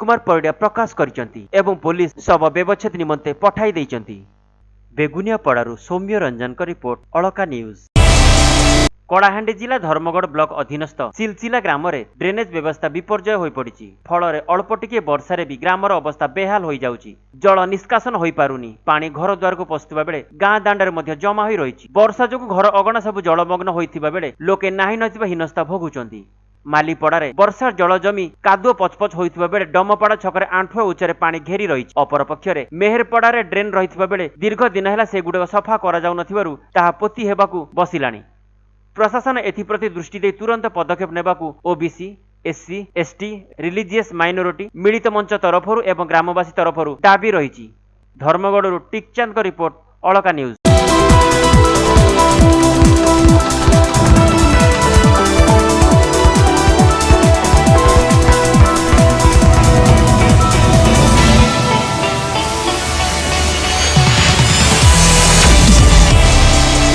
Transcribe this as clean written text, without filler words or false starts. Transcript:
कुमार परिड़ा प्रकाश करिसेंती एवं पुलिस शव व्यवच्छेद निमंते पठाई देइसेंती। बेगुनियापड़ारू सौम्य रंजन का रिपोर्ट, अलका न्यूज। कलाहांडी जिला धर्मगढ़ ब्लॉक अधीनस्थ सिलसिला ग्राम में ड्रेनेज व्यवस्था विपर्जय हो पड़ी। फल अल्प टिके वर्षारे भी ग्रामर अवस्था बेहाल हो जाउची। जल निष्कासन हो पारुनी। पानी घर द्वार को पशुवा बेले गाँ दांडे मध्य जमा हो रही। वर्षा जो घर अगणा सब जलमग्न होइथिबा बेले लोके नाही नथिबा हीनस्था भोगुचंती। मालीपड़ारे वर्षा जल जमी कादुओ पचपच होइथिबा बेले डमपड़ा छकरे आंठुए उच्चरे पानी घेरी रही। अपरपक्षरे मेहरपड़ारे ड्रेन रहिथिबा बेले दीर्घ दिन है सेगुड़िक सफा करा जाउ नथिबारु ताहा पोती हेबाकू बसिलाणी। प्रशासन एथिप्रति दृष्टि दे तुरंत पदक्षेप नेबाकू OBC, SC, ST, religious minority मिलित मंच तरफरु एवं ग्रामवासी तरफरु दाबी रही। धर्मगढ़ टिकचांद का रिपोर्ट, अलका न्यूज।